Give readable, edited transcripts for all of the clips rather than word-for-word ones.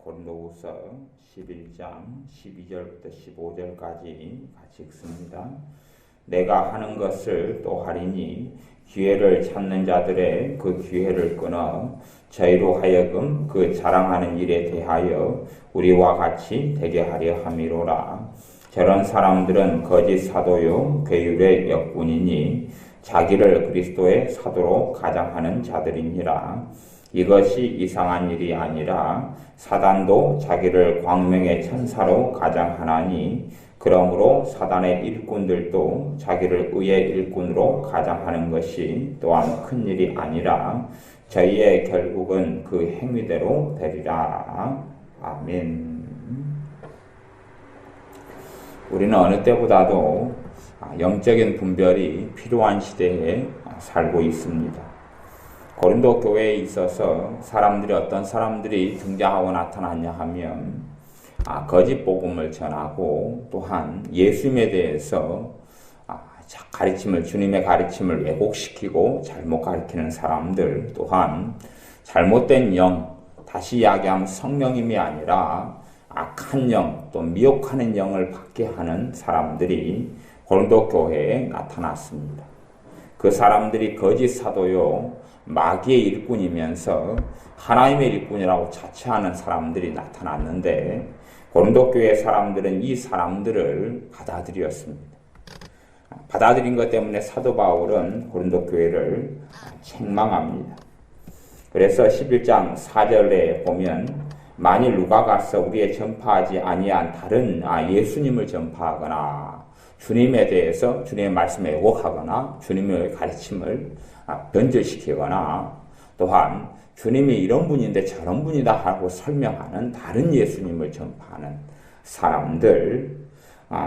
고린도후서 11장 12절부터 15절까지 같이 읽습니다. 내가 하는 것을 또 하리니 기회를 찾는 자들의 그 기회를 끊어 저희로 하여금 그 자랑하는 일에 대하여 우리와 같이 되게 하려 함이로라. 저런 사람들은 거짓 사도요 괴율의 역군이니 자기를 그리스도의 사도로 가장하는 자들이니라. 이것이 이상한 일이 아니라 사단도 자기를 광명의 천사로 가장하나니 그러므로 사단의 일꾼들도 자기를 의의 일꾼으로 가장하는 것이 또한 큰 일이 아니라 저희의 결국은 그 행위대로 되리라. 아멘. 우리는 어느 때보다도 영적인 분별이 필요한 시대에 살고 있습니다. 고린도 교회에 있어서 어떤 사람들이 등장하고 나타났냐 하면 거짓 복음을 전하고 또한 예수님에 대해서 주님의 가르침을 왜곡시키고 잘못 가르치는 사람들, 또한 잘못된 영, 다시 이야기하면 성령님이 아니라 악한 영, 또 미혹하는 영을 받게 하는 사람들이 고린도 교회에 나타났습니다. 그 사람들이 거짓 사도요 마귀의 일꾼이면서 하나님의 일꾼이라고 자처하는 사람들이 나타났는데 고린도 교회 사람들은 이 사람들을 받아들였습니다. 받아들인 것 때문에 사도 바울은 고린도 교회를 책망합니다. 그래서 11장 4절에 보면 만일 누가 가서 우리의 전파하지 아니한 다른 예수님을 전파하거나 주님에 대해서 주님의 말씀을 왜곡하거나 주님의 가르침을 변절시키거나 또한 주님이 이런 분인데 저런 분이다 하고 설명하는 다른 예수님을 전파하는 사람들,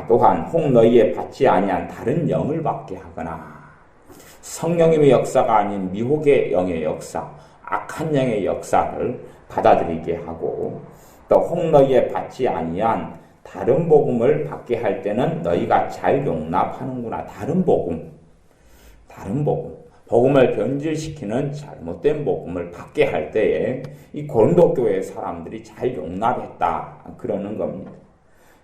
또한 혹 너희에 받지 아니한 다른 영을 받게 하거나 성령님의 역사가 아닌 미혹의 영의 역사, 악한 영의 역사를 받아들이게 하고 또 혹 너희에 받지 아니한 다른 복음을 받게 할 때는 너희가 잘 용납하는구나. 다른 복음을 변질시키는 잘못된 복음을 받게 할 때에 이 고린도 교회 사람들이 잘 용납했다 그러는 겁니다.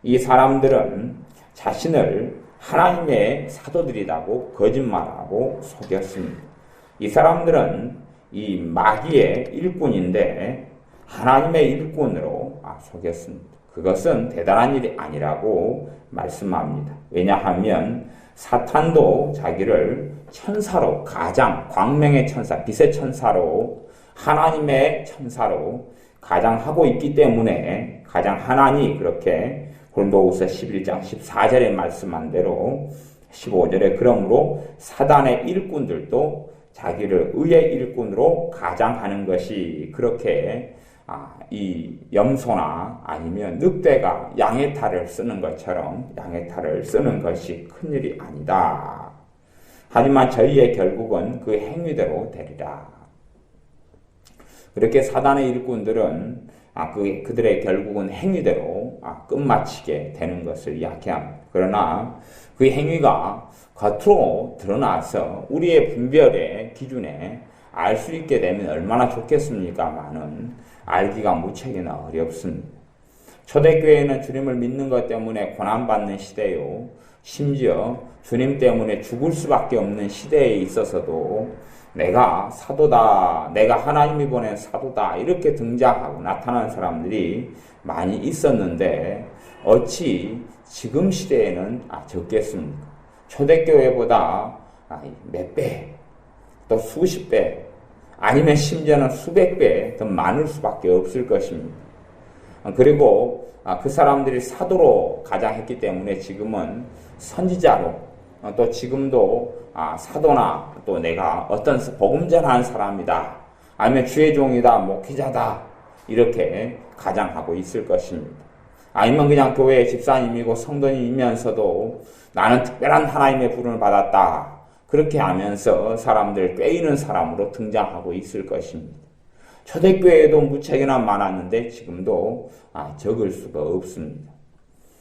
이 사람들은 자신을 하나님의 사도들이라고 거짓말하고 속였습니다. 이 사람들은 이 마귀의 일꾼인데 하나님의 일꾼으로 속였습니다. 그것은 대단한 일이 아니라고 말씀합니다. 왜냐하면 사탄도 자기를 천사로, 가장 광명의 천사, 빛의 천사로, 하나님의 천사로 가장하고 있기 때문에 가장 하나니 그렇게 고린도후서 11장 14절에 말씀한 대로 15절에 그러므로 사단의 일꾼들도 자기를 의의 일꾼으로 가장하는 것이 그렇게 이 염소나 아니면 늑대가 양의 탈을 쓰는 것처럼 양의 탈을 쓰는 것이 큰일이 아니다. 하지만 저희의 결국은 그 행위대로 되리라. 그렇게 사단의 일꾼들은 그들의 결국은 행위대로 끝마치게 되는 것을 이야기합니다. 그러나 그 행위가 겉으로 드러나서 우리의 분별의 기준에 알 수 있게 되면 얼마나 좋겠습니까마는 알기가 무척이나 어렵습니다. 초대교회는 주님을 믿는 것 때문에 고난받는 시대요. 심지어 주님 때문에 죽을 수밖에 없는 시대에 있어서도 내가 사도다, 내가 하나님이 보낸 사도다 이렇게 등장하고 나타나는 사람들이 많이 있었는데 어찌 지금 시대에는 적겠습니까? 초대교회보다 몇 배, 또 수십 배, 아니면 심지어는 수백 배 더 많을 수밖에 없을 것입니다. 그리고 그 사람들이 사도로 가장했기 때문에 지금은 선지자로 또 지금도 사도나 또 내가 어떤 복음 전하는 사람이다 아니면 주의 종이다 목회자다 이렇게 가장하고 있을 것입니다. 아니면 그냥 교회 집사님이고 성도님이면서도 나는 특별한 하나님의 부름을 받았다 그렇게 하면서 사람들 꿰이는 사람으로 등장하고 있을 것입니다. 초대교회에도 무척이나 많았는데 지금도 적을 수가 없습니다.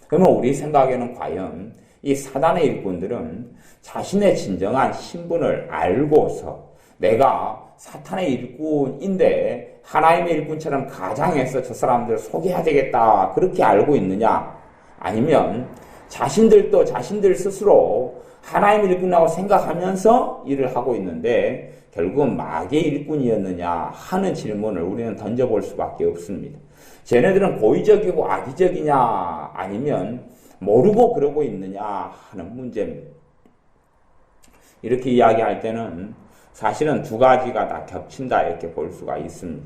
그러면 우리 생각에는 과연 이 사단의 일꾼들은 자신의 진정한 신분을 알고서 내가 사탄의 일꾼인데 하나님의 일꾼처럼 가장해서 저 사람들을 속여야 되겠다 그렇게 알고 있느냐? 아니면 자신들도 자신들 스스로 하나님의 일꾼이라고 생각하면서 일을 하고 있는데 결국은 마귀의 일꾼이었느냐 하는 질문을 우리는 던져볼 수밖에 없습니다. 쟤네들은 고의적이고 악의적이냐 아니면 모르고 그러고 있느냐 하는 문제입니다. 이렇게 이야기할 때는 사실은 두 가지가 다 겹친다 이렇게 볼 수가 있습니다.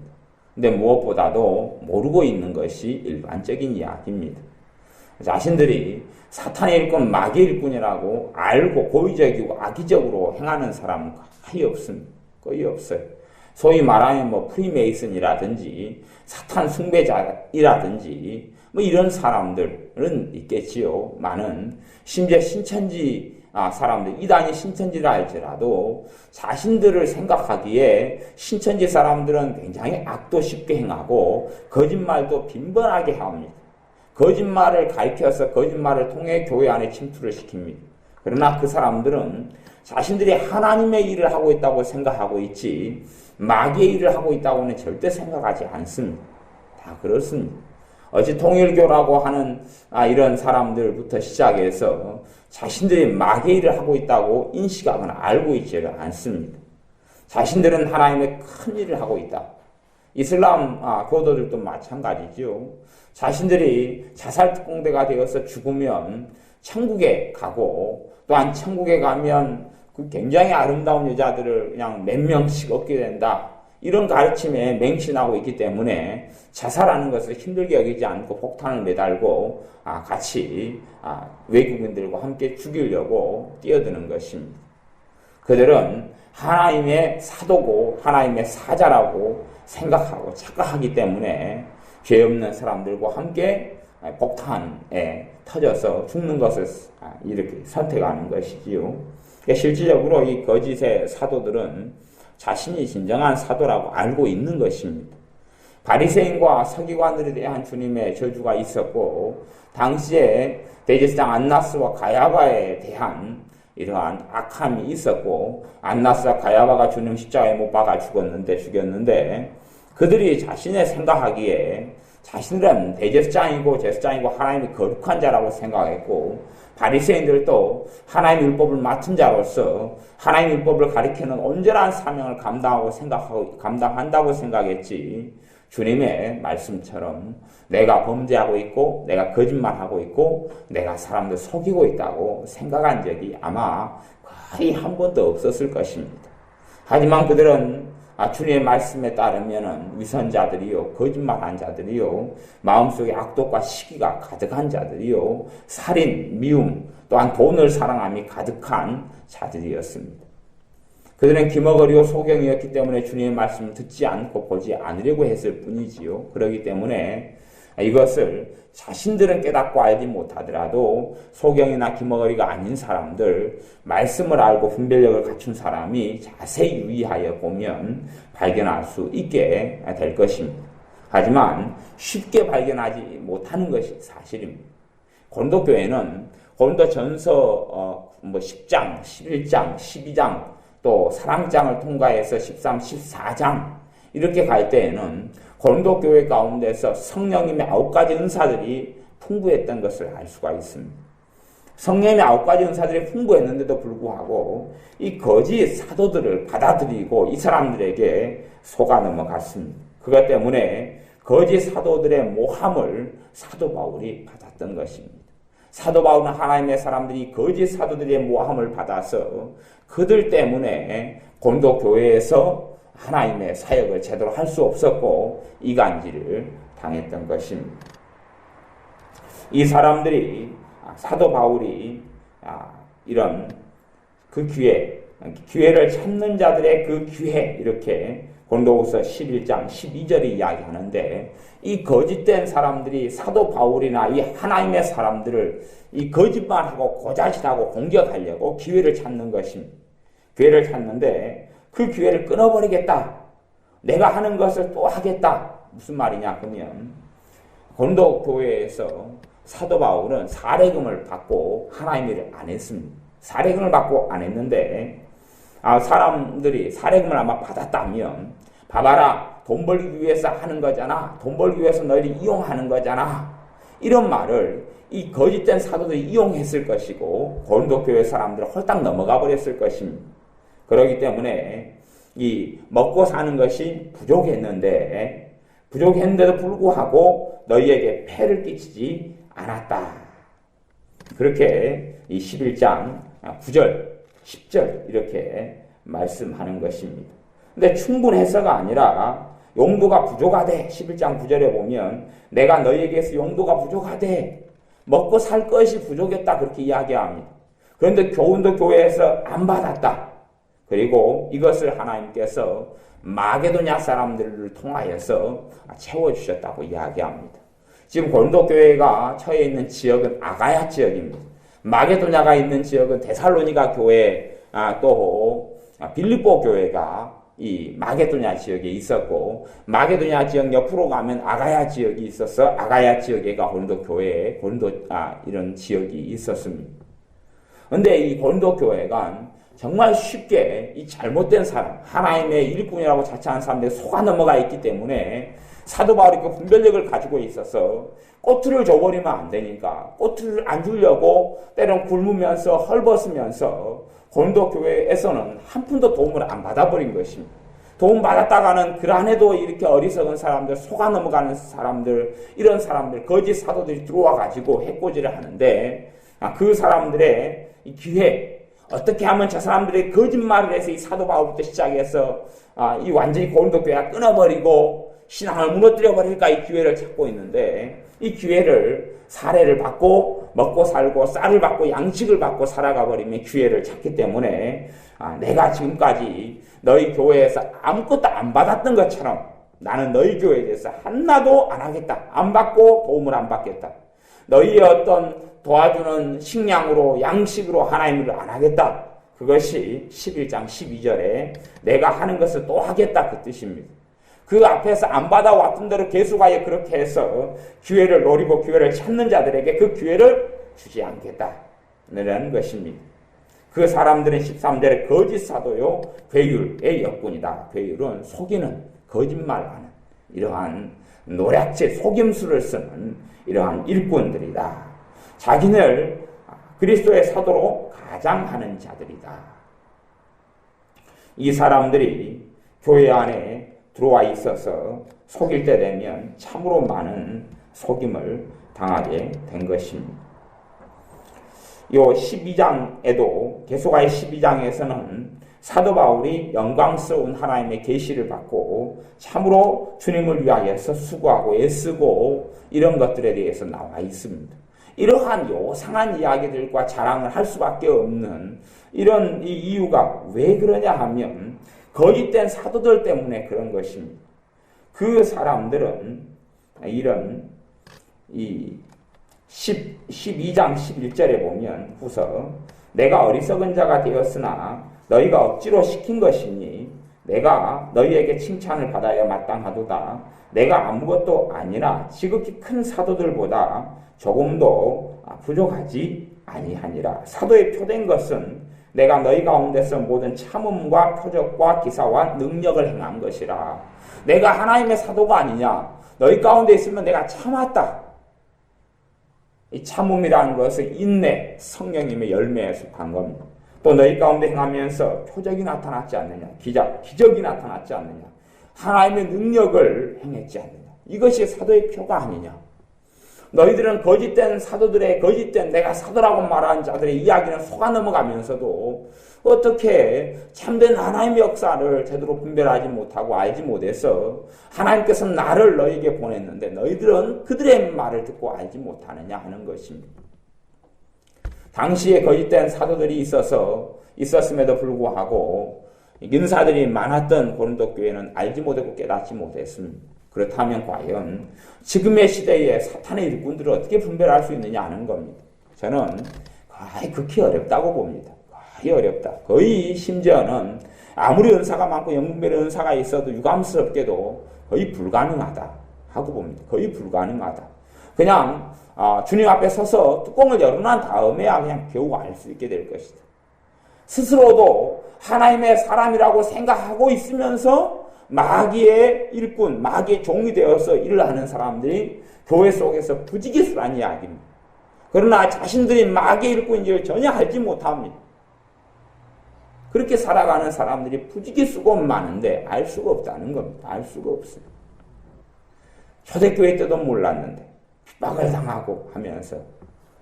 근데 무엇보다도 모르고 있는 것이 일반적인 이야기입니다. 자신들이 사탄의 일꾼, 마귀의 일꾼이라고 알고 고의적이고 악의적으로 행하는 사람은 거의 없습니다. 거의 없어요. 소위 말하면 프리메이슨이라든지 사탄 숭배자이라든지 이런 사람들은 있겠지요. 많은 심지어 신천지 사람들, 이단이 신천지라 할지라도 자신들을 생각하기에 신천지 사람들은 굉장히 악도 쉽게 행하고 거짓말도 빈번하게 합니다. 거짓말을 가르쳐서 거짓말을 통해 교회 안에 침투를 시킵니다. 그러나 그 사람들은 자신들이 하나님의 일을 하고 있다고 생각하고 있지 마귀의 일을 하고 있다고는 절대 생각하지 않습니다. 다 그렇습니다. 어찌 통일교라고 하는 이런 사람들부터 시작해서 자신들이 마귀의 일을 하고 있다고 인식하거나 알고 있지를 않습니다. 자신들은 하나님의 큰 일을 하고 있다. 이슬람 교도들도 마찬가지죠. 자신들이 자살특공대가 되어서 죽으면 천국에 가고 또한 천국에 가면 그 굉장히 아름다운 여자들을 그냥 몇 명씩 얻게 된다. 이런 가르침에 맹신하고 있기 때문에 자살하는 것을 힘들게 여기지 않고 폭탄을 매달고 같이 외국인들과 함께 죽이려고 뛰어드는 것입니다. 그들은 하나님의 사도고 하나님의 사자라고 생각하고 착각하기 때문에 죄 없는 사람들과 함께 폭탄에 터져서 죽는 것을 이렇게 선택하는 것이지요. 실질적으로 이 거짓의 사도들은 자신이 진정한 사도라고 알고 있는 것입니다. 바리새인과 서기관들에 대한 주님의 저주가 있었고 당시에 대제사장 안나스와 가야바에 대한 이러한 악함이 있었고 안나스와 가야바가 주님 십자가에 못 박아 죽였는데 그들이 자신의 생각하기에 자신들은 대제사장이고 제사장이고 하나님이 거룩한 자라고 생각했고 바리새인들도 하나님 율법을 맡은 자로서 하나님 율법을 가리키는 온전한 사명을 감당한다고 생각했지 주님의 말씀처럼 내가 범죄하고 있고 내가 거짓말하고 있고 내가 사람들 속이고 있다고 생각한 적이 아마 거의 한 번도 없었을 것입니다. 하지만 그들은 주님의 말씀에 따르면 위선자들이요, 거짓말한 자들이요, 마음속에 악독과 시기가 가득한 자들이요, 살인, 미움, 또한 돈을 사랑함이 가득한 자들이었습니다. 그들은 기머거리요 소경이었기 때문에 주님의 말씀을 듣지 않고 보지 않으려고 했을 뿐이지요. 그렇기 때문에 이것을 자신들은 깨닫고 알지 못하더라도 소경이나 기머거리가 아닌 사람들, 말씀을 알고 분별력을 갖춘 사람이 자세히 유의하여 보면 발견할 수 있게 될 것입니다. 하지만 쉽게 발견하지 못하는 것이 사실입니다. 고린도교회는 고린도전서 10장, 11장, 12장 또 사랑장을 통과해서 13, 14장 이렇게 갈 때에는 고린도 교회 가운데서 성령님의 9가지 은사들이 풍부했던 것을 알 수가 있습니다. 성령님의 9가지 은사들이 풍부했는데도 불구하고 이 거짓 사도들을 받아들이고 이 사람들에게 속아 넘어갔습니다. 그것 때문에 거짓 사도들의 모함을 사도 바울이 받았던 것입니다. 사도 바울은 하나님의 사람들이 거짓 사도들의 모함을 받아서 그들 때문에 고린도 교회에서 하나님의 사역을 제대로 할 수 없었고 이간질을 당했던 것입니다. 이 사람들이 사도 바울이 이런 그 기회를 찾는 자들의 그 기회 이렇게 고린도후서 11장 12절이 이야기하는데 이 거짓된 사람들이 사도 바울이나 이 하나님의 사람들을 이 거짓말하고 고자질하고 공격하려고 기회를 찾는 것입니다. 기회를 찾는데 그 기회를 끊어버리겠다. 내가 하는 것을 또 하겠다. 무슨 말이냐 그러면 고린도 교회에서 사도 바울은 사례금을 받고 하나님의 일을 안 했습니다. 사례금을 받고 안 했는데 사람들이 사례금을 아마 받았다면 봐봐라 돈 벌기 위해서 하는 거잖아. 돈 벌기 위해서 너희를 이용하는 거잖아. 이런 말을 이 거짓된 사도들이 이용했을 것이고 고린도 교회 사람들은 홀딱 넘어가 버렸을 것입니다. 그렇기 때문에 이 먹고 사는 것이 부족했는데도 불구하고 너희에게 폐를 끼치지 않았다. 그렇게 이 11장 9절, 10절 이렇게 말씀하는 것입니다. 근데 충분해서가 아니라 용도가 부족하대. 11장 9절에 보면 내가 너희에게서 용도가 부족하대. 먹고 살 것이 부족했다. 그렇게 이야기합니다. 그런데 교훈도 교회에서 안 받았다. 그리고 이것을 하나님께서 마게도냐 사람들을 통하여서 채워주셨다고 이야기합니다. 지금 고린도 교회가 처해 있는 지역은 아가야 지역입니다. 마게도냐가 있는 지역은 데살로니가 교회, 또 빌립보 교회가 이 마게도냐 지역에 있었고, 마게도냐 지역 옆으로 가면 아가야 지역이 있어서 아가야 지역에가 고린도 교회에 이런 지역이 있었습니다. 그런데 이 고린도 교회가 정말 쉽게 이 잘못된 사람, 하나님의 일꾼이라고 자처하는 사람들이 속아 넘어가 있기 때문에 사도 바울이 그 분별력을 가지고 있어서 꼬투리를 줘버리면 안 되니까 꼬투리를 안 주려고 때론 굶으면서 헐벗으면서 고린도 교회에서는 한 푼도 도움을 안 받아버린 것입니다. 도움 받았다가는 그 안에도 이렇게 어리석은 사람들, 속아 넘어가는 사람들, 이런 사람들, 거짓 사도들이 들어와 가지고 해코지를 하는데 그 사람들의 이 기회, 어떻게 하면 저 사람들의 거짓말을 해서 이 사도 바울부터 시작해서 이 완전히 고린도 교회가 끊어버리고 신앙을 무너뜨려 버릴까 이 기회를 찾고 있는데, 이 기회를 사례를 받고 먹고 살고 쌀을 받고 양식을 받고 살아가 버리면 기회를 찾기 때문에 내가 지금까지 너희 교회에서 아무것도 안 받았던 것처럼 나는 너희 교회에 대해서 하나도 안 하겠다. 안 받고 도움을 안 받겠다. 너희의 어떤 도와주는 식량으로 양식으로 하나님을 안 하겠다. 그것이 11장 12절에 내가 하는 것을 또 하겠다 그 뜻입니다. 그 앞에서 안 받아왔던 대로 계속하여 그렇게 해서 기회를 노리고 기회를 찾는 자들에게 그 기회를 주지 않겠다는 것입니다. 그 사람들은 13절에 거짓 사도요 괴율의 역군이다. 괴율은 속이는, 거짓말하는 이러한 노략질, 속임수를 쓰는 이러한 일꾼들이다. 자기를 그리스도의 사도로 가장하는 자들이다. 이 사람들이 교회 안에 들어와 있어서 속일 때 되면 참으로 많은 속임을 당하게 된 것입니다. 요 12장에도 계속하여 12장에서는 사도 바울이 영광스러운 하나님의 계시를 받고 참으로 주님을 위하여서 수고하고 애쓰고 이런 것들에 대해서 나와 있습니다. 이러한 요상한 이야기들과 자랑을 할 수밖에 없는 이런 이유가 왜 그러냐 하면 거짓된 사도들 때문에 그런 것입니다. 그 사람들은 이런 12장 11절에 보면 후서 내가 어리석은 자가 되었으나 너희가 억지로 시킨 것이니 내가 너희에게 칭찬을 받아야 마땅하도다. 내가 아무것도 아니라 지극히 큰 사도들보다 조금도 부족하지 아니하니라. 사도의 표된 것은 내가 너희 가운데서 모든 참음과 표적과 기사와 능력을 행한 것이라. 내가 하나님의 사도가 아니냐? 너희 가운데 있으면 내가 참았다. 이 참음이라는 것은 인내, 성령님의 열매에 속한 겁니다. 또 너희 가운데 행하면서 표적이 나타났지 않느냐? 기적이 나타났지 않느냐? 하나님의 능력을 행했지 않느냐? 이것이 사도의 표가 아니냐? 너희들은 거짓된 사도들의 거짓된 내가 사도라고 말하는 자들의 이야기는 속아 넘어가면서도 어떻게 참된 하나님의 역사를 제대로 분별하지 못하고 알지 못해서 하나님께서 나를 너희에게 보냈는데 너희들은 그들의 말을 듣고 알지 못하느냐 하는 것입니다. 당시에 거짓된 사도들이 있었음에도 불구하고 인사들이 많았던 고린도 교회는 알지 못하고 깨닫지 못했습니다. 그렇다면 과연 지금의 시대에 사탄의 일꾼들을 어떻게 분별할 수 있느냐 하는 겁니다. 저는 거의 극히 어렵다고 봅니다. 거의 어렵다. 거의 심지어는 아무리 은사가 많고 영분별의 은사가 있어도 유감스럽게도 거의 불가능하다 하고 봅니다. 거의 불가능하다. 그냥 주님 앞에 서서 뚜껑을 열어놓은 다음에야 그냥 겨우 알 수 있게 될 것이다. 스스로도 하나님의 사람이라고 생각하고 있으면서 마귀의 일꾼, 마귀의 종이 되어서 일을 하는 사람들이 교회 속에서 부지기수란 이야기입니다. 그러나 자신들이 마귀의 일꾼인지를 전혀 알지 못합니다. 그렇게 살아가는 사람들이 부지기수고 많은데 알 수가 없다는 겁니다. 알 수가 없어요. 초대교회 때도 몰랐는데 핍박을 당하고 하면서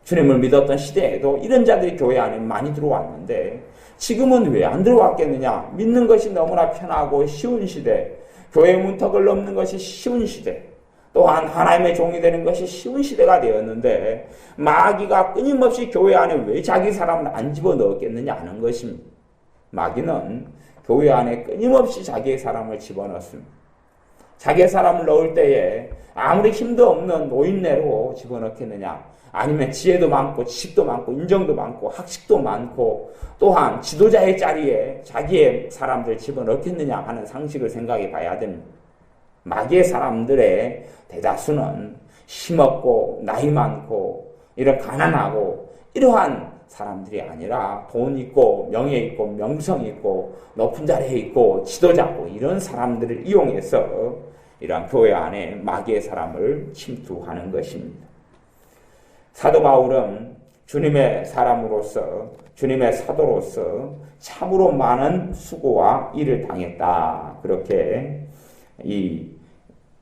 주님을 믿었던 시대에도 이런 자들이 교회 안에 많이 들어왔는데 지금은 왜 안 들어왔겠느냐? 믿는 것이 너무나 편하고 쉬운 시대, 교회 문턱을 넘는 것이 쉬운 시대, 또한 하나님의 종이 되는 것이 쉬운 시대가 되었는데 마귀가 끊임없이 교회 안에 왜 자기 사람을 안 집어넣었겠느냐 하는 것입니다. 마귀는 교회 안에 끊임없이 자기의 사람을 집어넣습니다. 자기의 사람을 넣을 때에 아무리 힘도 없는 노인네로 집어넣겠느냐, 아니면 지혜도 많고 지식도 많고 인정도 많고 학식도 많고 또한 지도자의 자리에 자기의 사람들을 집어넣겠느냐 하는 상식을 생각해 봐야 됩니다. 마귀의 사람들의 대다수는 힘없고 나이 많고 이런 가난하고 이러한 사람들이 아니라 돈 있고 명예 있고 명성 있고 높은 자리에 있고 지도자고 이런 사람들을 이용해서 이러한 교회 안에 마귀의 사람을 침투하는 것입니다. 사도 바울은 주님의 사람으로서 주님의 사도로서 참으로 많은 수고와 일을 당했다. 그렇게 이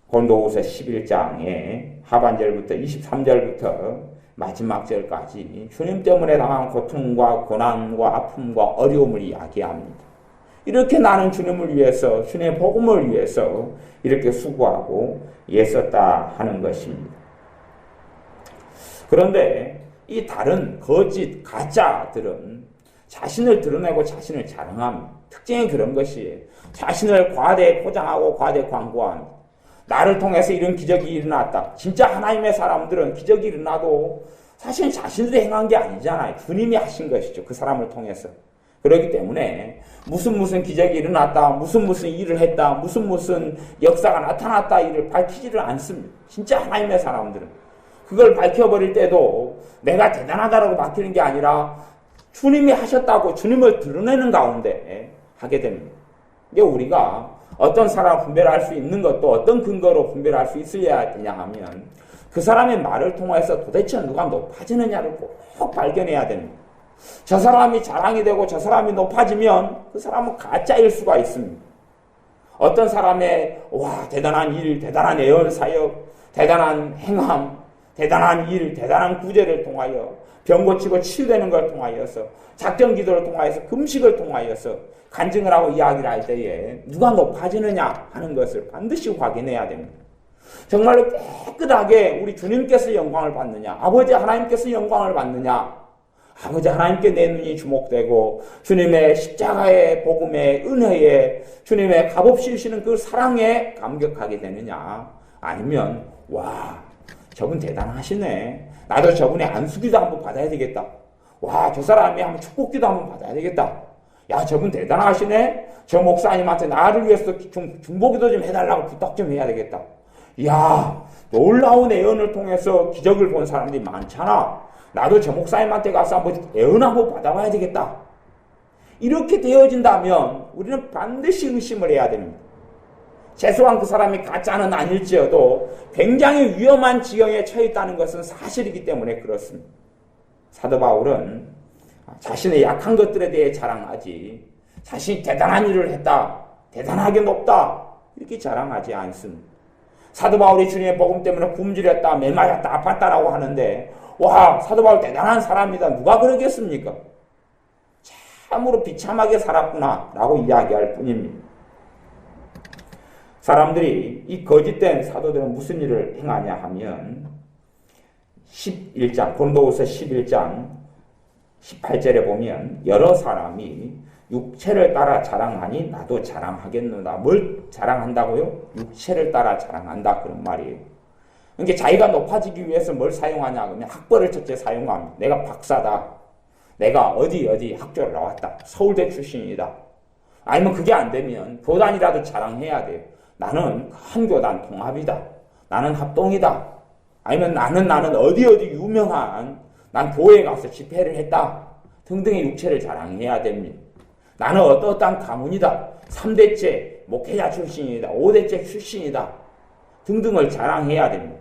고린도후서 11장의 하반절부터 23절부터 마지막 절까지 주님 때문에 당한 고통과 고난과 아픔과 어려움을 이야기합니다. 이렇게 나는 주님을 위해서 주님의 복음을 위해서 이렇게 수고하고 애썼다 하는 것입니다. 그런데 이 다른 거짓 가짜들은 자신을 드러내고 자신을 자랑합니다. 특징이 그런 것이에요. 자신을 과대 포장하고 과대 광고합니다. 나를 통해서 이런 기적이 일어났다. 진짜 하나님의 사람들은 기적이 일어나도 사실 자신들이 행한 게 아니잖아요. 주님이 하신 것이죠. 그 사람을 통해서. 그렇기 때문에 무슨 기적이 일어났다. 무슨 일을 했다. 무슨 역사가 나타났다. 이를 밝히지를 않습니다. 진짜 하나님의 사람들은. 그걸 밝혀버릴 때도 내가 대단하다라고 밝히는 게 아니라 주님이 하셨다고 주님을 드러내는 가운데 하게 됩니다. 이게 우리가 어떤 사람을 분별할 수 있는 것도 어떤 근거로 분별할 수 있어야 되냐 하면 그 사람의 말을 통해서 도대체 누가 높아지느냐를 꼭 발견해야 됩니다. 저 사람이 자랑이 되고 저 사람이 높아지면 그 사람은 가짜일 수가 있습니다. 어떤 사람의 대단한 일, 대단한 애언 사역, 대단한 행함, 대단한 일, 대단한 구제를 통하여 병 고치고 치유되는 걸 통하여서 작정 기도를 통하여서 금식을 통하여서 간증을 하고 이야기를 할 때에 누가 높아지느냐 하는 것을 반드시 확인해야 됩니다. 정말로 깨끗하게 우리 주님께서 영광을 받느냐, 아버지 하나님께서 영광을 받느냐, 아버지 하나님께 내 눈이 주목되고 주님의 십자가의 복음의 은혜에 주님의 값없이 주시는 그 사랑에 감격하게 되느냐, 아니면 저분 대단하시네. 나도 저분의 안수기도 한번 받아야 되겠다. 저 사람이 한번 축복기도 한번 받아야 되겠다. 야, 저분 대단하시네. 저 목사님한테 나를 위해서 중보기도 좀 해달라고 부탁 좀 해야 되겠다. 야, 놀라운 애언을 통해서 기적을 본 사람들이 많잖아. 나도 저 목사님한테 가서 한번 애언 한번 받아봐야 되겠다. 이렇게 되어진다면 우리는 반드시 의심을 해야 됩니다. 최소한 그 사람이 가짜는 아닐지어도 굉장히 위험한 지경에 처해 있다는 것은 사실이기 때문에 그렇습니다. 사도 바울은 자신의 약한 것들에 대해 자랑하지 자신이 대단한 일을 했다, 대단하게 높다 이렇게 자랑하지 않습니다. 사도 바울이 주님의 복음 때문에 굶주렸다, 메말랐다, 아팠다라고 하는데 사도 바울 대단한 사람이다. 누가 그러겠습니까? 참으로 비참하게 살았구나 라고 이야기할 뿐입니다. 사람들이 이 거짓된 사도들은 무슨 일을 행하냐 하면 11장, 고린도후서 11장 18절에 보면 여러 사람이 육체를 따라 자랑하니 나도 자랑하겠노라. 뭘 자랑한다고요? 육체를 따라 자랑한다 그런 말이에요. 그러니까 자기가 높아지기 위해서 뭘 사용하냐 그러면 학벌을 첫째 사용합니다. 내가 박사다. 내가 어디 학교를 나왔다. 서울대 출신이다. 아니면 그게 안 되면 교단이라도 자랑해야 돼요. 나는 한 교단 통합이다. 나는 합동이다. 아니면 나는 어디 유명한 난 교회에 가서 집회를 했다. 등등의 육체를 자랑해야 됩니다. 나는 어떠한 가문이다. 3대째 목회자 출신이다, 5대째 출신이다 등등을 자랑해야 됩니다.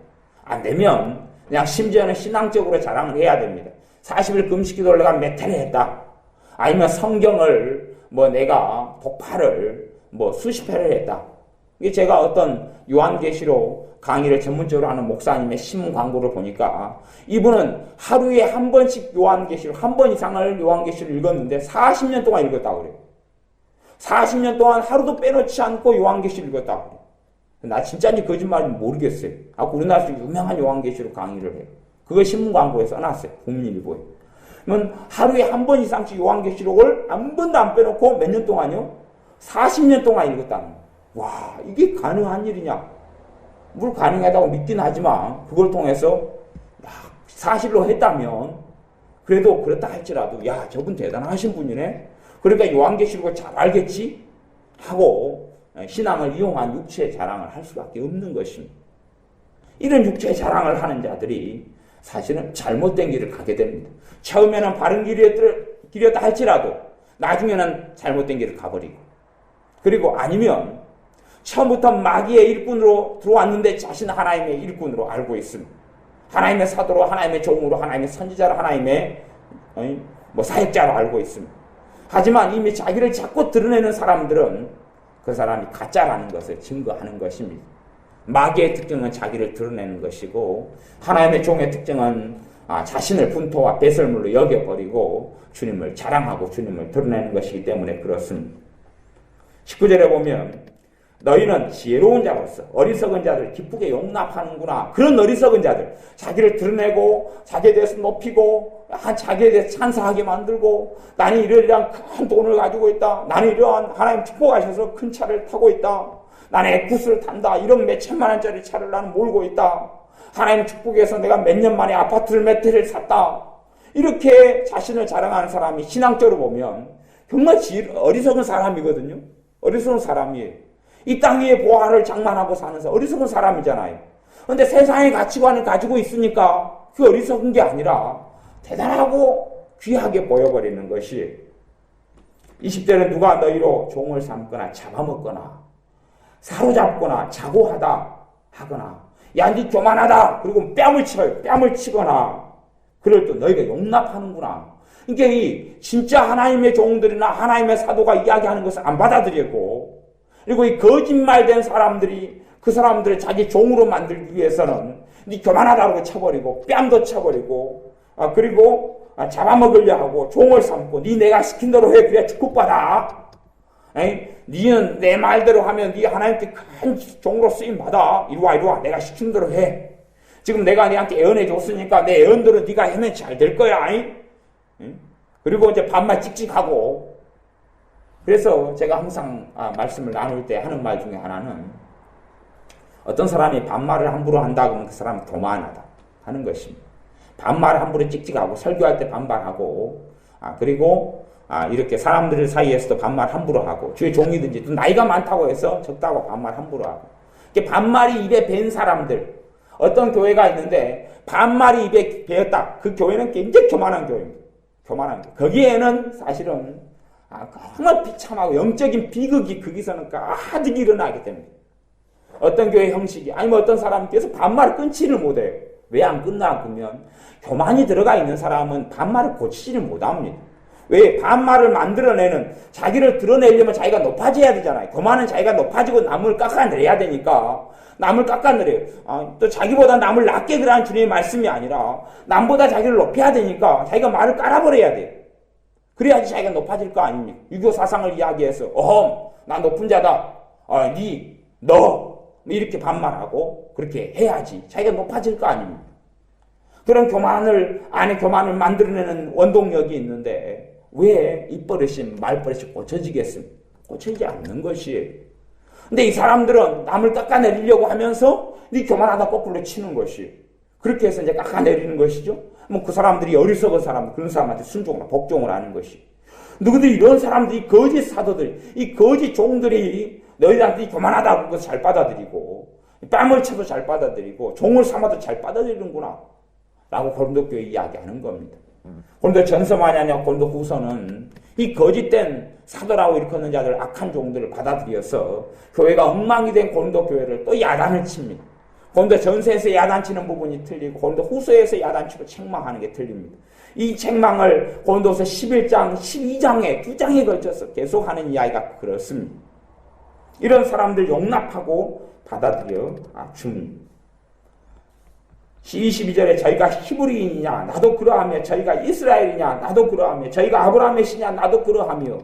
안 되면 그냥 심지어는 신앙적으로 자랑을 해야 됩니다. 40일 금식기도를 내가 몇 회를 했다. 아니면 성경을 내가 독파를 수십 회를 했다. 이게 제가 어떤 요한계시록 강의를 전문적으로 하는 목사님의 신문 광고를 보니까 이분은 하루에 한 번씩 요한계시록, 한 번 이상을 요한계시록을 읽었는데 40년 동안 읽었다고 그래요. 40년 동안 하루도 빼놓지 않고 요한계시록을 읽었다고 그래요. 나 진짜인지 거짓말인지 모르겠어요. 우리나라에서 유명한 요한계시록 강의를 해요. 그걸 신문 광고에 써놨어요. 국민일보에. 그러면 하루에 한 번 이상씩 요한계시록을 한 번도 안 빼놓고 몇 년 동안요? 40년 동안 읽었다는 거예요. 와, 이게 가능한 일이냐? 물 가능하다고 믿긴 하지만 그걸 통해서 사실로 했다면 그래도 그렇다 할지라도 야, 저분 대단하신 분이네. 그러니까 요한계시록을 잘 알겠지? 하고 신앙을 이용한 육체의 자랑을 할 수밖에 없는 것입니다. 이런 육체의 자랑을 하는 자들이 사실은 잘못된 길을 가게 됩니다. 처음에는 바른 길이었다 할지라도 나중에는 잘못된 길을 가버리고, 그리고 아니면 처음부터 마귀의 일꾼으로 들어왔는데 자신은 하나님의 일꾼으로 알고 있습니다. 하나님의 사도로, 하나님의 종으로, 하나님의 선지자로, 하나님의 사역자로 알고 있습니다. 하지만 이미 자기를 자꾸 드러내는 사람들은 그 사람이 가짜라는 것을 증거하는 것입니다. 마귀의 특징은 자기를 드러내는 것이고 하나님의 종의 특징은 자신을 분토와 배설물로 여겨버리고 주님을 자랑하고 주님을 드러내는 것이기 때문에 그렇습니다. 19절에 보면 너희는 지혜로운 자로서 어리석은 자들 기쁘게 용납하는구나. 그런 어리석은 자들, 자기를 드러내고 자기에 대해서 높이고 자기에 대해서 찬사하게 만들고 나는 이러이러한 큰 돈을 가지고 있다. 나는 이러한 하나님 축복하셔서 큰 차를 타고 있다. 나는 에쿠스를 탄다. 이런 몇 천만 원짜리 차를 나는 몰고 있다. 하나님 축복해서 내가 몇 년 만에 아파트를 몇 채를 샀다. 이렇게 자신을 자랑하는 사람이 신앙적으로 보면 정말 어리석은 사람이거든요. 어리석은 사람이에요. 이 땅 위에 보화를 장만하고 사는 어리석은 사람이잖아요. 그런데 세상의 가치관을 가지고 있으니까 그 어리석은 게 아니라 대단하고 귀하게 보여버리는 것이에요. 20절에 누가 너희로 종을 삼거나 잡아먹거나 사로잡거나 자고하다 하거나 야, 니 교만하다 그리고 뺨을 쳐요. 뺨을 치거나 그럴 때 너희가 용납하는구나. 이게 이 진짜 하나님의 종들이나 하나님의 사도가 이야기하는 것을 안 받아들이고, 그리고 이 거짓말된 사람들이 그 사람들을 자기 종으로 만들기 위해서는 니 교만하다고 쳐버리고 뺨도 쳐버리고 그리고 잡아먹으려 하고 종을 삼고 니 내가 시킨 대로 해 그래야 축복받아. 니는 내 말대로 하면 니 하나님께 큰 종으로 쓰임받아. 이리와 내가 시킨 대로 해. 지금 내가 니한테 예언해 줬으니까 내 예언대로 니가 하면 잘 될 거야. 그리고 이제 반말 찍찍하고. 그래서 제가 항상 말씀을 나눌 때 하는 말 중에 하나는 어떤 사람이 반말을 함부로 한다 그러면 그 사람은 교만하다 하는 것입니다. 반말을 함부로 찍찍하고 설교할 때 반말하고 그리고 이렇게 사람들 사이에서도 반말 함부로 하고 주의 종이든지 또 나이가 많다고 해서 적다고 반말 함부로 하고 이렇게 반말이 입에 밴 사람들 어떤 교회가 있는데 반말이 입에 배었다. 그 교회는 굉장히 교만한 교회입니다. 교만한 교회. 거기에는 사실은 정말 비참하고 영적인 비극이 거기서는 가득 일어나기 때문에 어떤 교회 형식이 아니면 어떤 사람께서 반말을 끊지를 못해요. 왜 안 끝나? 그러면 교만이 들어가 있는 사람은 반말을 고치지를 못합니다. 왜? 반말을 만들어내는 자기를 드러내려면 자기가 높아져야 되잖아요. 교만은 자기가 높아지고 남을 깎아내려야 되니까 남을 깎아내려요. 또 자기보다 남을 낮게 그러는 주님의 말씀이 아니라 남보다 자기를 높여야 되니까 자기가 말을 깔아버려야 돼요. 그래야지 자기가 높아질 거 아닙니까? 유교 사상을 이야기해서 나 높은 자다. 너 이렇게 반말하고 그렇게 해야지 자기가 높아질 거 아닙니까? 그런 안에 교만을 만들어내는 원동력이 있는데 왜 입버릇이 말버릇이 고쳐지겠습니까? 고쳐지지 않는 것이에요. 근데 이 사람들은 남을 깎아내리려고 하면서 네 교만하다 거꾸로 치는 것이에요. 그렇게 해서 이제 깎아내리는 것이죠. 그 사람들이 어리석은 사람들, 그런 사람한테 순종을, 복종을 하는 것이. 누구들이 이런 사람들이 거짓 사도들, 이 거짓 종들이 너희들한테 교만하다고 그것을 잘 받아들이고, 뺨을 쳐도 잘 받아들이고, 종을 삼아도 잘 받아들이는구나. 라고 고린도 교회 이야기하는 겁니다. 고린도 전서만이 아니라 고린도 후서는 이 거짓된 사도라고 일컫는 자들, 악한 종들을 받아들여서 교회가 엉망이 된 고린도 교회를 또 야단을 칩니다. 고린도 전서에서 야단치는 부분이 틀리고 고린도 후서에서 야단치고 책망하는 게 틀립니다. 이 책망을 고린도서 11장, 12장에 두 장에 걸쳐서 계속하는 이야기가 그렇습니다. 이런 사람들 용납하고 받아들여 줍니다. 22절에 저희가 히브리인이냐 나도 그러하며 저희가 이스라엘이냐 나도 그러하며 저희가 아브라함의 씨냐 나도 그러하며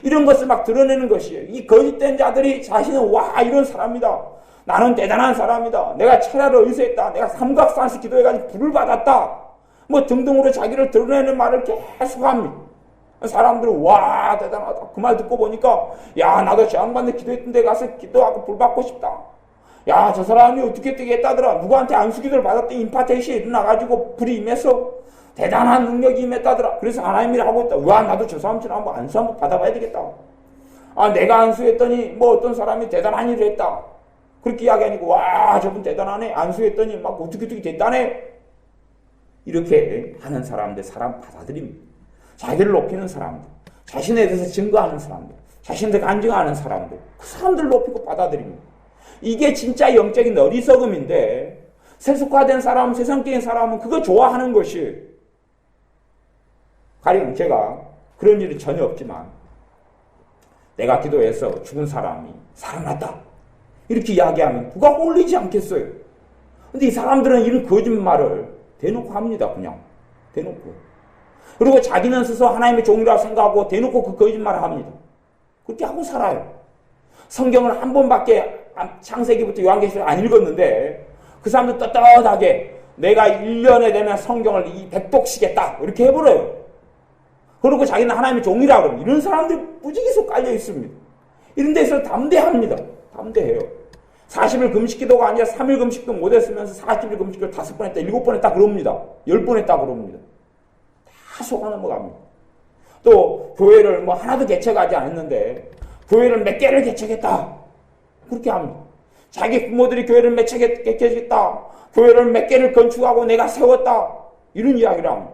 이런 것을 막 드러내는 것이에요. 이 거짓된 자들이 자신은 와 이런 사람이다. 나는 대단한 사람이다. 내가 철야를 의지했다. 내가 삼각산에서 기도해가지고 불을 받았다. 뭐 등등으로 자기를 드러내는 말을 계속합니다. 사람들은 와 대단하다. 그 말 듣고 보니까 야 나도 저항받는 기도했던 데 가서 기도하고 불 받고 싶다. 야 저 사람이 어떻게 했다더라. 누구한테 안수기도를 받았더니 임파테이션이 일어나가지고 불이 임해서 대단한 능력이 임했다더라. 그래서 하나님이 하고 있다. 와 나도 저 사람처럼 한번 안수 한번 받아봐야 되겠다. 아 내가 안수했더니 뭐 어떤 사람이 대단한 일을 했다. 그렇게 이야기하니까 와 저분 대단하네. 안수했더니 막 어떻게 됐다네. 이렇게 하는 사람들 사람 받아들입니다. 자기를 높이는 사람들, 자신에 대해서 증거하는 사람들, 자신들 간증하는 사람들, 그 사람들 높이고 받아들입니다. 이게 진짜 영적인 어리석음인데 세속화된 사람, 세상적인 사람은 그거 좋아하는 것이에요. 가령 제가 그런 일이 전혀 없지만 내가 기도해서 죽은 사람이 살아났다 이렇게 이야기하면 누가 홀리지 않겠어요. 근데 이 사람들은 이런 거짓말을 대놓고 합니다. 그냥 대놓고. 그리고 자기는 스스로 하나님의 종이라고 생각하고 대놓고 그 거짓말을 합니다. 그렇게 하고 살아요. 성경을 한 번밖에 창세기부터 요한계시를 안 읽었는데 그 사람들 떳떳하게 내가 1년에 되면 성경을 100독 이렇게 해버려요. 그리고 자기는 하나님의 종이라고 그러면 이런 사람들이 무지개서 깔려 있습니다. 이런 데서 담대합니다. 담대해요. 40일 금식기도가 아니라 3일 금식도 못했으면서 40일 금식을 5번 했다, 7번 했다 그럽니다. 10번 했다 그럽니다. 다 속아 넘어갑니다. 또 교회를 뭐 하나도 개척하지 않았는데 교회를 몇 개를 개척했다. 그렇게 합니다. 자기 부모들이 교회를 몇 개 개척했다. 교회를 몇 개를 건축하고 내가 세웠다. 이런 이야기를 합니다.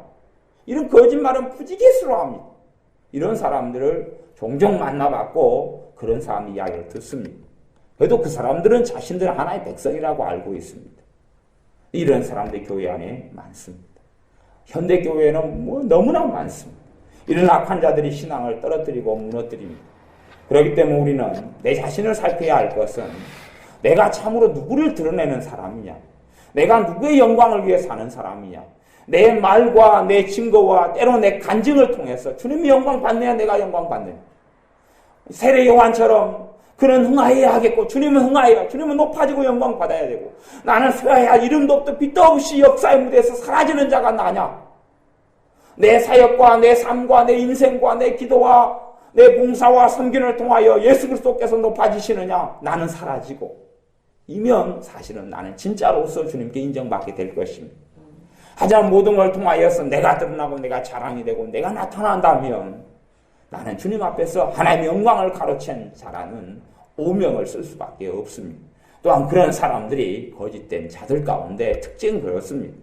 이런 거짓말은 부지기수로 합니다. 이런 사람들을 종종 만나봤고 그런 사람 이야기를 듣습니다. 그래도 그 사람들은 자신들 하나의 백성이라고 알고 있습니다. 이런 사람들이 교회 안에 많습니다. 현대 교회는 뭐 너무나 많습니다. 이런 악한 자들이 신앙을 떨어뜨리고 무너뜨립니다. 그렇기 때문에 우리는 내 자신을 살펴야 할 것은 내가 참으로 누구를 드러내는 사람이냐, 내가 누구의 영광을 위해 사는 사람이냐, 내 말과 내 증거와 때로 내 간증을 통해서 주님이 영광 받느냐 내가 영광 받느냐. 세례 요한처럼 그는 흥하여야 하겠고 주님은 흥하여야, 주님은 높아지고 영광 받아야 되고 나는 쇠하야 이름도 없도 빛도 없이 역사의 무대에서 사라지는 자가 나냐. 내 사역과 내 삶과 내 인생과 내 기도와 내 봉사와 섬김을 통하여 예수 그리스도께서 높아지시느냐. 나는 사라지고 이면 사실은 나는 진짜로서 주님께 인정받게 될 것입니다. 하지만 모든 걸 통하여서 내가 드러나고 내가 자랑이 되고 내가 나타난다면 나는 주님 앞에서 하나님의 영광을 가로챈 자라는 오명을 쓸 수밖에 없습니다. 또한 그런 사람들이 거짓된 자들 가운데 특징은 그렇습니다.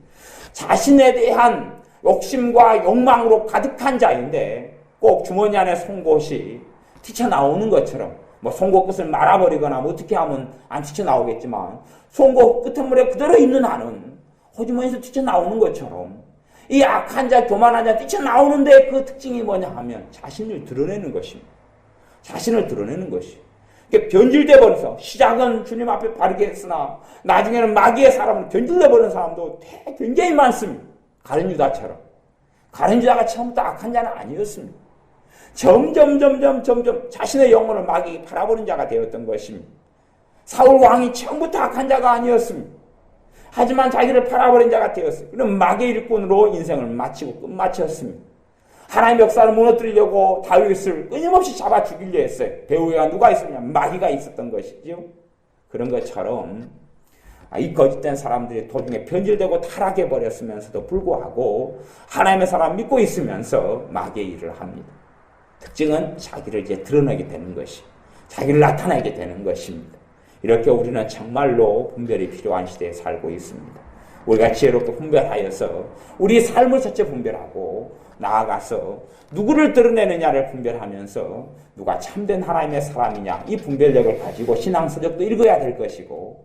자신에 대한 욕심과 욕망으로 가득한 자인데 꼭 주머니 안에 송곳이 튀쳐나오는 것처럼 뭐 송곳 끝을 말아버리거나 뭐 어떻게 하면 안 튀쳐나오겠지만 송곳 끝머리에 그대로 있는 한은 호주머니에서 튀쳐나오는 것처럼 이 악한 자, 교만한 자 뛰쳐나오는데 그 특징이 뭐냐 하면 자신을 드러내는 것입니다. 자신을 드러내는 것이에요. 변질돼 버려서 시작은 주님 앞에 바르게 했으나 나중에는 마귀의 사람을 변질돼 버리는 사람도 굉장히 많습니다. 가룟 유다처럼. 가룟 유다가 처음부터 악한 자는 아니었습니다. 점점 자신의 영혼을 마귀가 팔아버린 자가 되었던 것입니다. 사울 왕이 처음부터 악한 자가 아니었습니다. 하지만 자기를 팔아버린 자가 되었어요. 그럼 마귀의 일꾼으로 인생을 마치고 끝마쳤습니다. 하나님의 역사를 무너뜨리려고 다윗을 끊임없이 잡아 죽이려 했어요. 배후에가 누가 있었냐? 마귀가 있었던 것이죠. 그런 것처럼 이 거짓된 사람들이 도중에 변질되고 타락해버렸으면서도 불구하고 하나님의 사람 믿고 있으면서 마귀의 일을 합니다. 특징은 자기를 이제 드러내게 되는 것이, 자기를 나타내게 되는 것입니다. 이렇게 우리는 정말로 분별이 필요한 시대에 살고 있습니다. 우리가 지혜롭게 분별하여서 우리 삶을 첫째 분별하고 나아가서 누구를 드러내느냐를 분별하면서 누가 참된 하나님의 사람이냐 이 분별력을 가지고 신앙서적도 읽어야 될 것이고,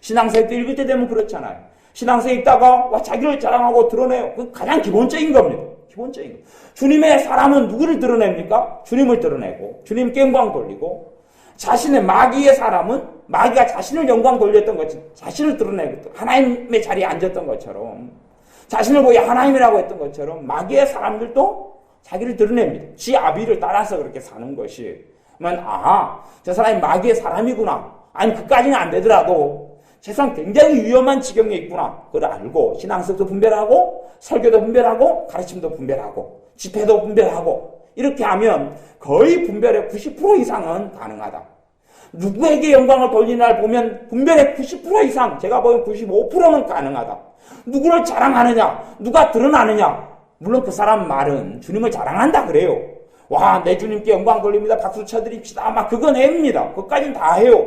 신앙서적도 읽을 때 되면 그렇잖아요. 신앙서 읽다가 자기를 자랑하고 드러내요. 그 가장 기본적인 겁니다. 기본적인 거. 주님의 사람은 누구를 드러냅니까? 주님을 드러내고 주님께 영광 돌리고, 자신의 마귀의 사람은 마귀가 자신을 영광 돌렸던 것처럼 자신을 드러내고 하나님의 자리에 앉았던 것처럼 자신을 보여 하나님이라고 했던 것처럼 마귀의 사람들도 자기를 드러냅니다. 지 아비를 따라서 그렇게 사는 것이, 저 사람이 마귀의 사람이구나. 아니 그까지는 안 되더라도 세상 굉장히 위험한 지경에 있구나. 그걸 알고 신앙서도 분별하고 설교도 분별하고 가르침도 분별하고 집회도 분별하고 이렇게 하면 거의 분별의 90% 이상은 가능하다. 누구에게 영광을 돌리나를 보면 분별의 90% 이상, 제가 보면 95%는 가능하다. 누구를 자랑하느냐, 누가 드러나느냐. 물론 그 사람 말은 주님을 자랑한다 그래요. 와, 내 주님께 영광 돌립니다. 박수 쳐드립시다. 막 그건 애입니다. 그것까진 다 해요.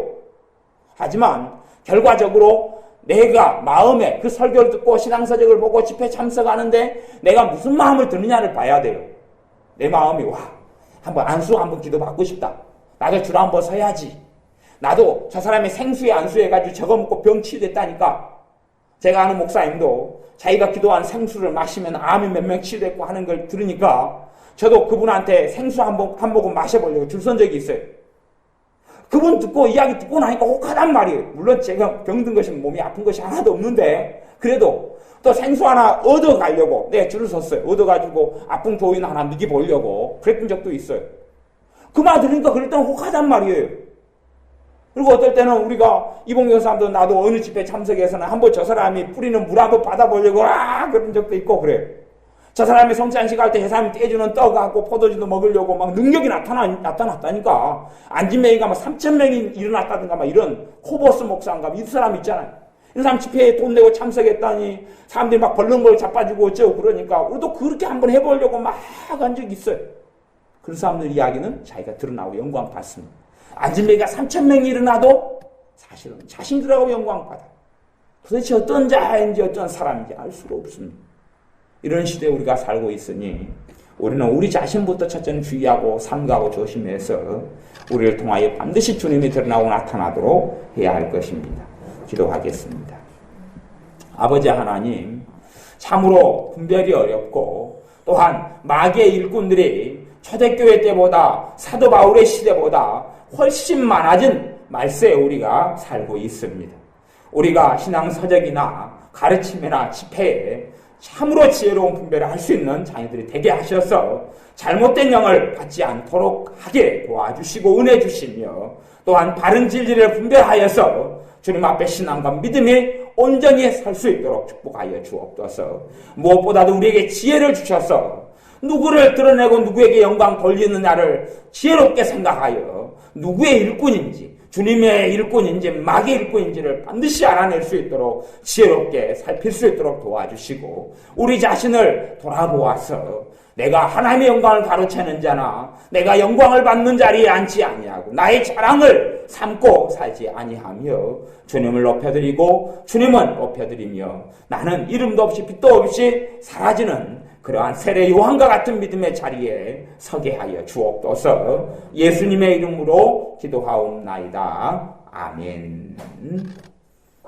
하지만 결과적으로 내가 마음에 그 설교를 듣고 신앙서적을 보고 집회 참석하는데 내가 무슨 마음을 드느냐를 봐야 돼요. 내 마음이 한번 안수 한번 기도 받고 싶다. 나도 줄 한번 서야지. 나도 저 사람이 생수에 안수해가지고 저거 먹고 병 치유됐다니까. 제가 아는 목사님도 자기가 기도한 생수를 마시면 암이 몇 명 치유됐고 하는 걸 들으니까 저도 그분한테 생수 한 모금 마셔보려고 줄 선 적이 있어요. 그분 이야기 듣고 나니까 혹하단 말이에요. 물론 제가 병든 것이 몸이 아픈 것이 하나도 없는데 그래도 또 생수 하나 얻어가려고 줄을 섰어요. 얻어가지고 아픈 교인 하나 먹여보려고 그랬던 적도 있어요. 그 말 들으니까 그럴 때는 혹하단 말이에요. 그리고 어떨 때는 우리가 이봉경 사람도 나도 어느 집회 참석해서는 한번 저 사람이 뿌리는 물 한번 받아보려고 그런 적도 있고 그래요. 저 사람이 성찬식 할 때 저 사람이 떼주는 떡하고 포도주도 먹으려고 막 능력이 나타났다니까. 안진맹이가 막 3,000명이 일어났다든가 막 이런 코보스 목사인가 이 사람 있잖아요. 이 사람 집회에 돈 내고 참석했다니 사람들이 막 벌렁벌렁 자빠지고 어쩌고 그러니까 우리도 그렇게 한번 해보려고 막 한 적이 있어요. 그런 사람들 이야기는 자기가 드러나고 영광 받습니다. 안진뱅이가 3,000명이 일어나도 사실은 자신들하고 영광 받아. 도대체 어떤 자인지 어떤 사람인지 알 수가 없습니다. 이런 시대에 우리가 살고 있으니 우리는 우리 자신부터 첫째는 주의하고 삼가하고 조심해서 우리를 통하여 반드시 주님이 드러나고 나타나도록 해야 할 것입니다. 기도하겠습니다. 아버지 하나님, 참으로 분별이 어렵고 또한 마귀의 일꾼들이 초대교회 때보다 사도 바울의 시대보다 훨씬 많아진 말세에 우리가 살고 있습니다. 우리가 신앙서적이나 가르침이나 집회에 참으로 지혜로운 분별을 할 수 있는 자녀들이 되게 하셔서 잘못된 영을 받지 않도록 하게 도와주시고 은혜 주시며 또한 바른 진리를 분별하여서 주님 앞에 신앙과 믿음이 온전히 설 수 있도록 축복하여 주옵소서. 무엇보다도 우리에게 지혜를 주셔서 누구를 드러내고 누구에게 영광 돌리느냐를 지혜롭게 생각하여 누구의 일꾼인지 주님의 일꾼인지 마귀의 일꾼인지를 반드시 알아낼 수 있도록 지혜롭게 살필 수 있도록 도와주시고 우리 자신을 돌아보아서 내가 하나님의 영광을 가로채는 자나 내가 영광을 받는 자리에 앉지 아니하고 나의 자랑을 삼고 살지 아니하며 주님을 높여드리고 주님은 높여드리며 나는 이름도 없이 빛도 없이 사라지는 그러한 세례 요한과 같은 믿음의 자리에 서게 하여 주옵소서. 예수님의 이름으로 기도하옵나이다. 아멘.